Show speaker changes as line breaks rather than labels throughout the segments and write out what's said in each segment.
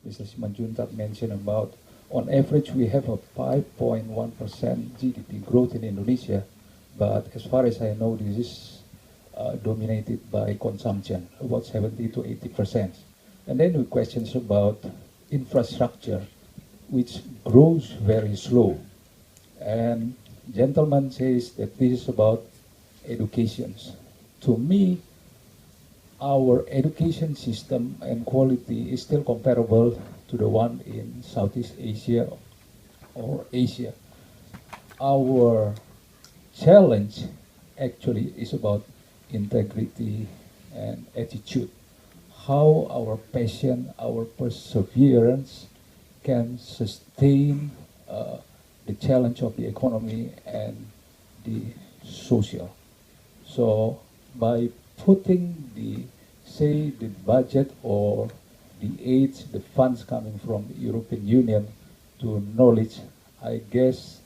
Mr. Simandjuntak mentioned about, on average, we have a 5.1% GDP growth in Indonesia, but as far as I know, this is dominated by consumption, about 70 to 80%. And then we questions about infrastructure, which grows very slow. And gentleman says that this is about education. To me, our education system and quality is still comparable to the one in Southeast Asia or Asia. Our challenge actually is about integrity and attitude. How our passion, our perseverance can sustain the challenge of the economy and the social. So by putting the budget or the aid, the funds coming from the European Union to knowledge, I guess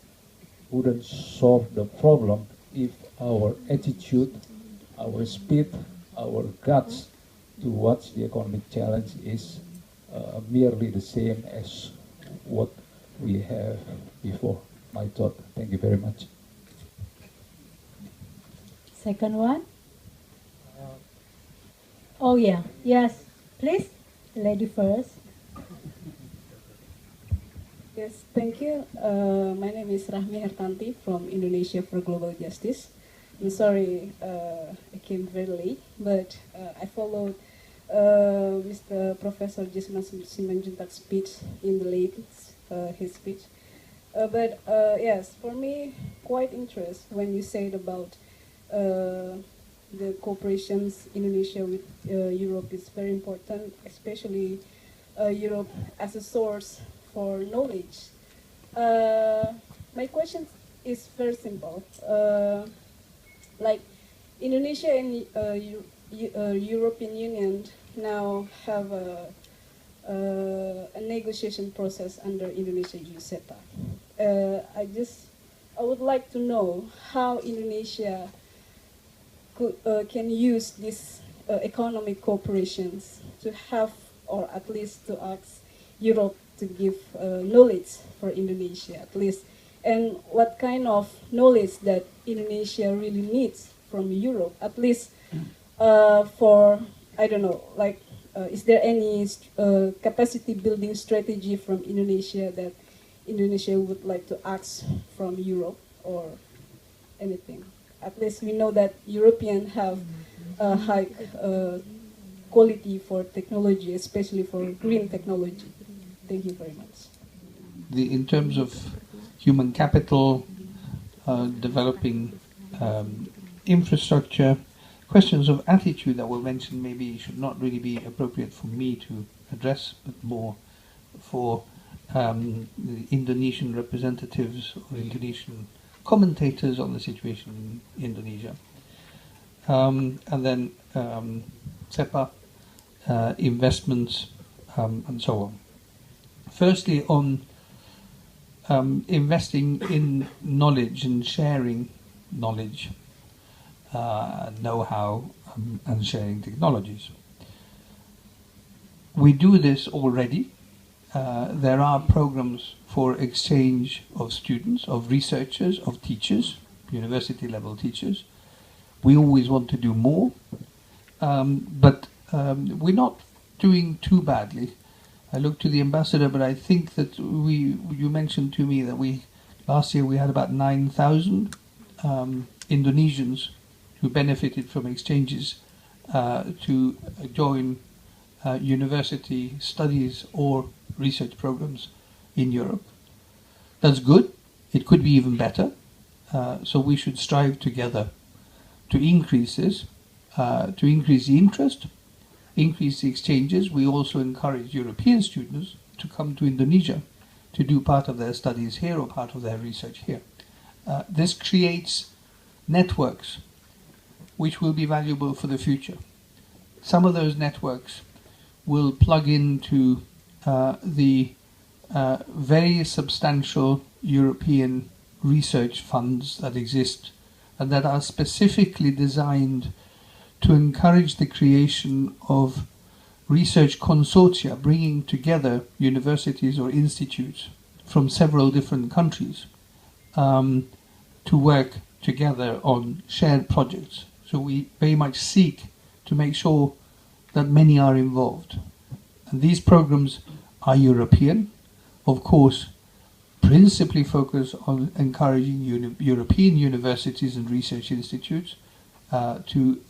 wouldn't solve the problem if our attitude, our spirit, our guts towards the economic challenge is merely the same as what we have before. My thought. Thank you very much.
Second one. Oh yeah, yes, please, the lady first.
Yes, thank you. My name is Rahmi Hertanti from Indonesia for Global Justice. I'm sorry I came very late, but I followed Mr. Professor Djisman Simandjuntak's speech in the latest, his speech. But yes, for me, quite interesting when you said about the cooperations Indonesia with Europe is very important, especially Europe as a source for knowledge. My question is very simple. Like Indonesia and European Union now have a negotiation process under Indonesia-EU CEPA. I would like to know how Indonesia can use these economic cooperations to have, or at least to ask Europe to give knowledge for Indonesia, at least, and what kind of knowledge that Indonesia really needs from Europe, at least for, I don't know, like, is there any capacity building strategy from Indonesia that Indonesia would like to ask from Europe or anything? At least we know that Europeans have a high quality for technology, especially for green technology. Thank you very much.
In terms of human capital, developing infrastructure, questions of attitude that were mentioned maybe should not really be appropriate for me to address, but more for the Indonesian representatives or Indonesian commentators on the situation in Indonesia. And then CEPA, investments, and so on. Firstly, on investing in knowledge and sharing knowledge, know-how, and sharing technologies. We do this already. There are programs for exchange of students, of researchers, of teachers, university-level teachers. We always want to do more, but we're not doing too badly. I look to the ambassador, but I think that you mentioned to me that last year we had about 9,000 Indonesians who benefited from exchanges to join university studies or research programs in Europe. That's good. It could be even better. So we should strive together to increase this, to increase the interest, increase the exchanges. We also encourage European students to come to Indonesia to do part of their studies here or part of their research here. This creates networks which will be valuable for the future. Some of those networks will plug into the very substantial European research funds that exist and that are specifically designed to encourage the creation of research consortia bringing together universities or institutes from several different countries to work together on shared projects. So we very much seek to make sure that many are involved. And these programs are European, of course, principally focus on encouraging European universities and research institutes to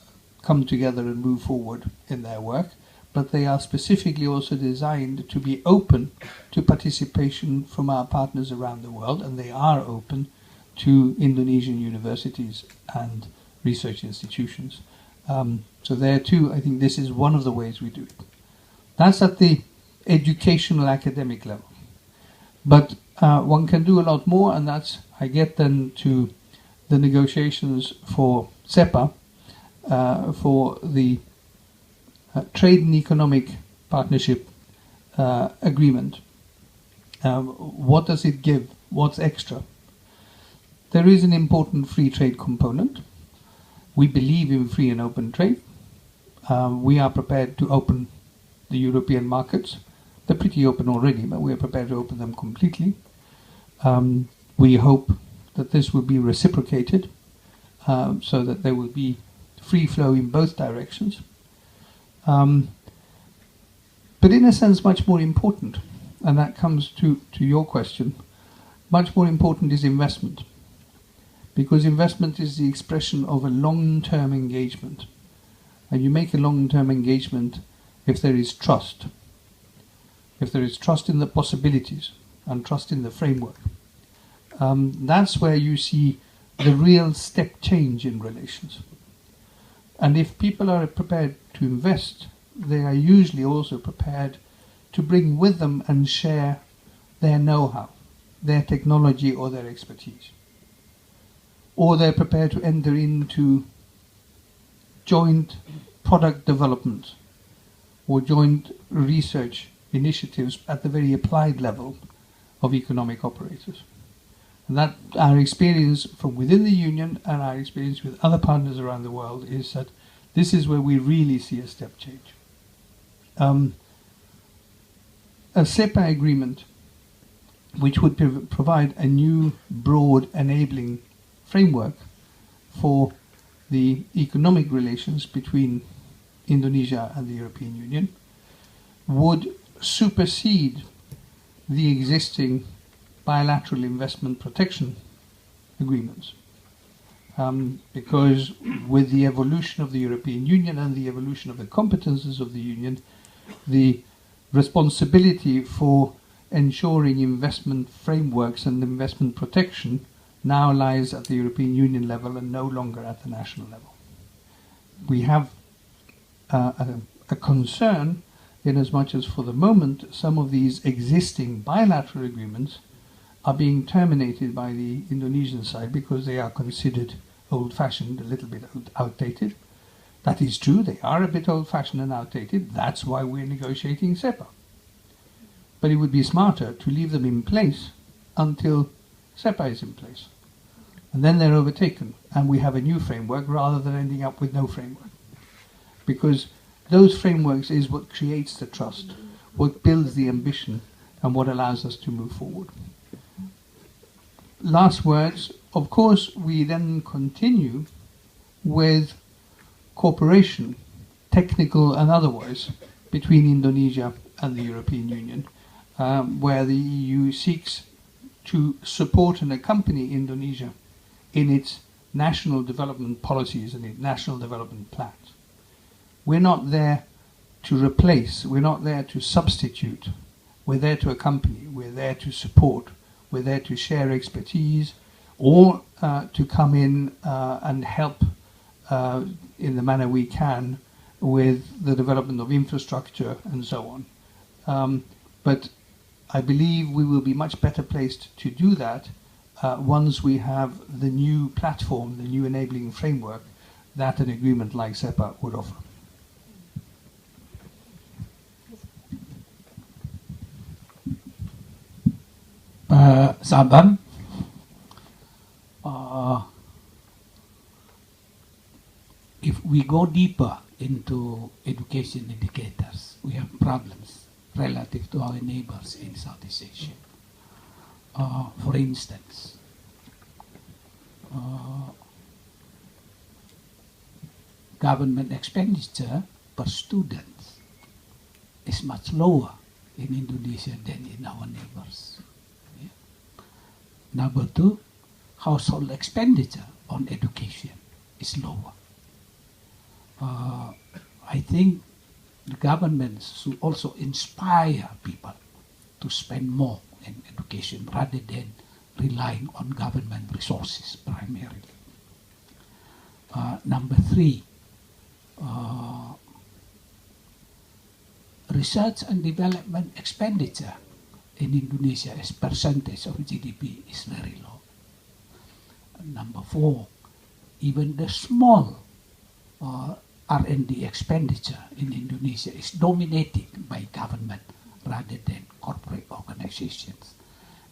come together and move forward in their work, but they are specifically also designed to be open to participation from our partners around the world, and they are open to Indonesian universities and research institutions. So there too, I think this is one of the ways we do it. That's at the educational academic level. But one can do a lot more, and that's, I get then to the negotiations for CEPA, for the Trade and Economic Partnership Agreement. What does it give? What's extra? There is an important free trade component. We believe in free and open trade. We are prepared to open the European markets. They're pretty open already, but we are prepared to open them completely. We hope that this will be reciprocated, so that there will be free flow in both directions. But in a sense, much more important, and that comes to your question, much more important is investment. Because investment is the expression of a long-term engagement. And you make a long-term engagement if there is trust. If there is trust in the possibilities and trust in the framework. That's where you see the real step change in relations. And if people are prepared to invest, they are usually also prepared to bring with them and share their know-how, their technology or their expertise. Or they're prepared to enter into joint product development or joint research initiatives at the very applied level of economic operators. And that our experience from within the Union and our experience with other partners around the world is that this is where we really see a step change. A CEPA agreement, which would provide a new broad enabling framework for the economic relations between Indonesia and the European Union, would supersede the existing bilateral investment protection agreements. Because with the evolution of the European Union and the evolution of the competences of the Union, the responsibility for ensuring investment frameworks and investment protection now lies at the European Union level and no longer at the national level. We have a concern in as much as for the moment some of these existing bilateral agreements are being terminated by the Indonesian side because they are considered old-fashioned, a little bit outdated. That is true, they are a bit old-fashioned and outdated. That's why we're negotiating CEPA. But it would be smarter to leave them in place until CEPA is in place. And then they're overtaken, and we have a new framework rather than ending up with no framework. Because those frameworks is what creates the trust, what builds the ambition, and what allows us to move forward. Last words, of course, we then continue with cooperation, technical and otherwise, between Indonesia and the European Union, where the EU seeks to support and accompany Indonesia in its national development policies and its national development plans. We're not there to replace, we're not there to substitute, we're there to accompany, we're there to support, we're there to share expertise or to come in and help in the manner we can with the development of infrastructure and so on. But I believe we will be much better placed to do that once we have the new platform, the new enabling framework that an agreement like CEPA would offer.
Saban, if we go deeper into education indicators, we have problems relative to our neighbors in Southeast Asia. For instance, government expenditure per student is much lower in Indonesia than in our neighbors. Yeah. Number two, household expenditure on education is lower. I think the government should also inspire people to spend more in education rather than relying on government resources primarily. Number three, research and development expenditure in Indonesia as percentage of GDP is very low. Number four, even the small R&D expenditure in Indonesia is dominated by government rather than corporate organizations.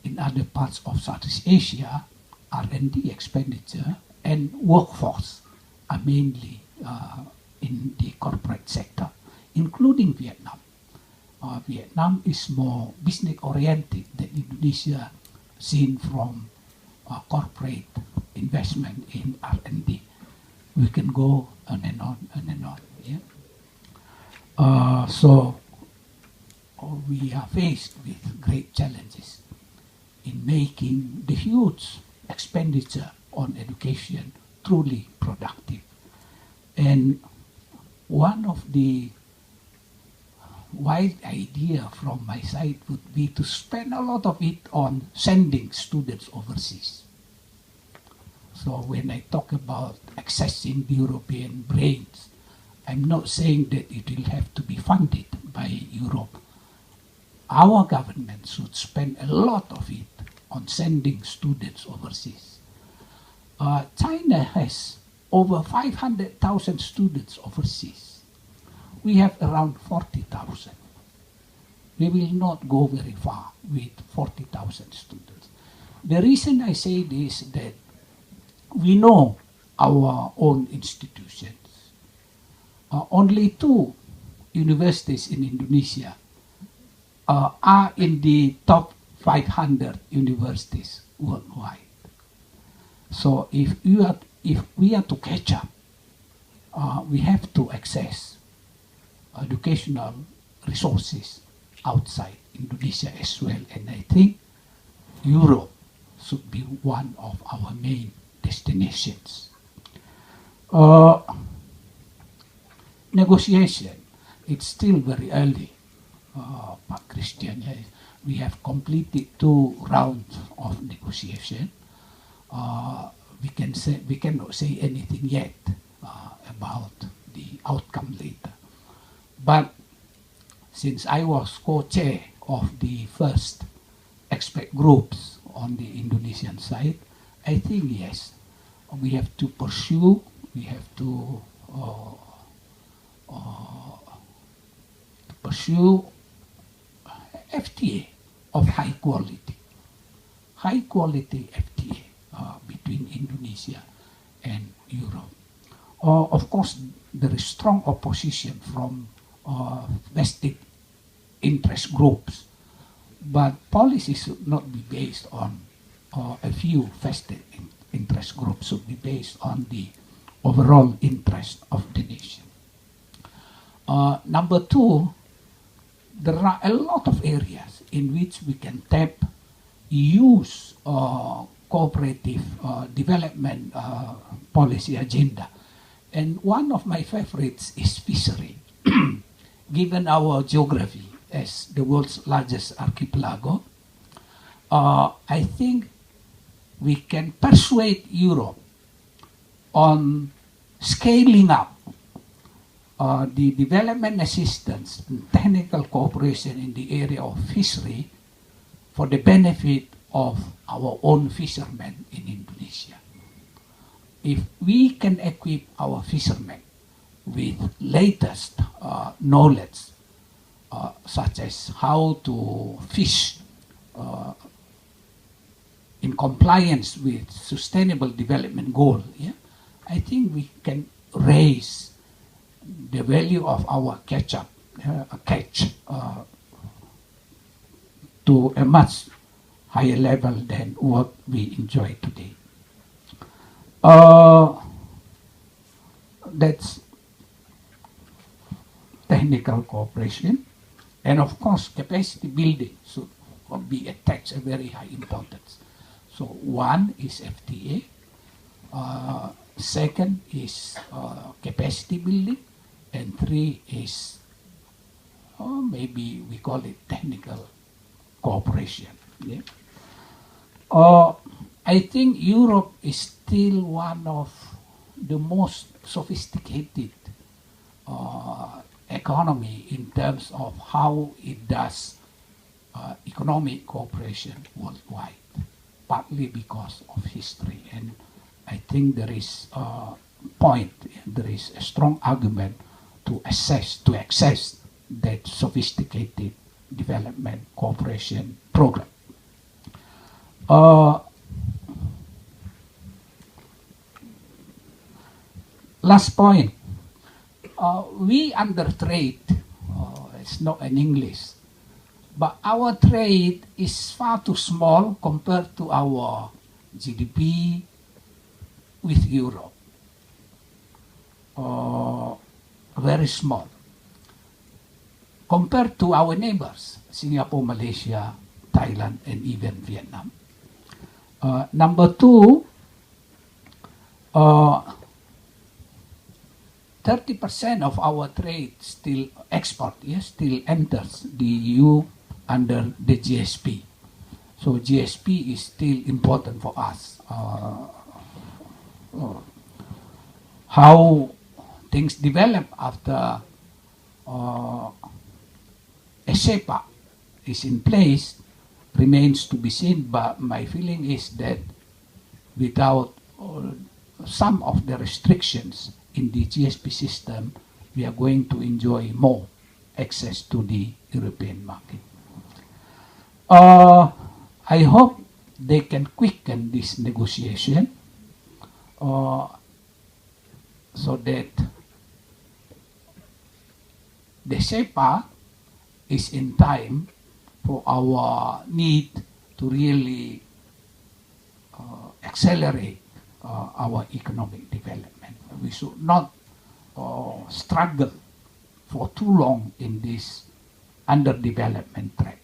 In other parts of Southeast Asia, R&D expenditure and workforce are mainly in the corporate sector, including Vietnam. Vietnam is more business-oriented than Indonesia, seen from corporate investment in R&D. We can go on and on and on. Yeah? So we are faced with great challenges in making the huge expenditure on education truly productive. And one of the wild idea from my side would be to spend a lot of it on sending students overseas. So when I talk about accessing the European brains, I'm not saying that it will have to be funded by Europe. Our government should spend a lot of it on sending students overseas. China has over 500,000 students overseas. We have around 40,000. We will not go very far with 40,000 students. The reason I say this is that we know our own institutions. Only 2 universities in Indonesia are in the top 500 universities worldwide. So if we are to catch up, we have to access educational resources outside Indonesia as well. And I think Europe should be one of our main destinations. Negotiation, it's still very early. Pak Christian, we have completed 2 rounds of negotiation. We cannot say anything yet about the outcome later. But since I was co-chair of the first expert groups on the Indonesian side, I think yes, we have to pursue, we have to pursue FTA of high quality FTA between Indonesia and Europe. Of course, there is strong opposition from vested interest groups, but policy should not be based on a few vested interest groups, should be based on the overall interest of the nation. Number 2, there are a lot of areas in which we can tap EU's cooperative development policy agenda. And one of my favorites is fishery. Given our geography as the world's largest archipelago, I think we can persuade Europe on scaling up the development assistance and technical cooperation in the area of fishery for the benefit of our own fishermen in Indonesia. If we can equip our fishermen with latest knowledge, such as how to fish in compliance with sustainable development goal, I think we can raise the value of our catch-up catch to a much higher level than what we enjoy today. That's technical cooperation, and of course capacity building should be attached a very high importance. So one is FTA, second is capacity building, and three is maybe we call it technical cooperation. Yeah? I think Europe is still one of the most sophisticated economy in terms of how it does economic cooperation worldwide, partly because of history. And I think there is a strong argument to access that sophisticated development cooperation program. Last point, we under trade, it's not in English, but our trade is far too small compared to our GDP with Europe. Very small. Compared to our neighbors, Singapore, Malaysia, Thailand, and even Vietnam. Number two, 30% of our trade still export, yes, still enters the EU under the GSP. So GSP is still important for us. How things develop after a CEPA is in place remains to be seen, but my feeling is that without some of the restrictions in the GSP system, we are going to enjoy more access to the European market. I hope they can quicken this negotiation so that the CEPA is in time for our need to really accelerate our economic development. We should not struggle for too long in this underdevelopment track.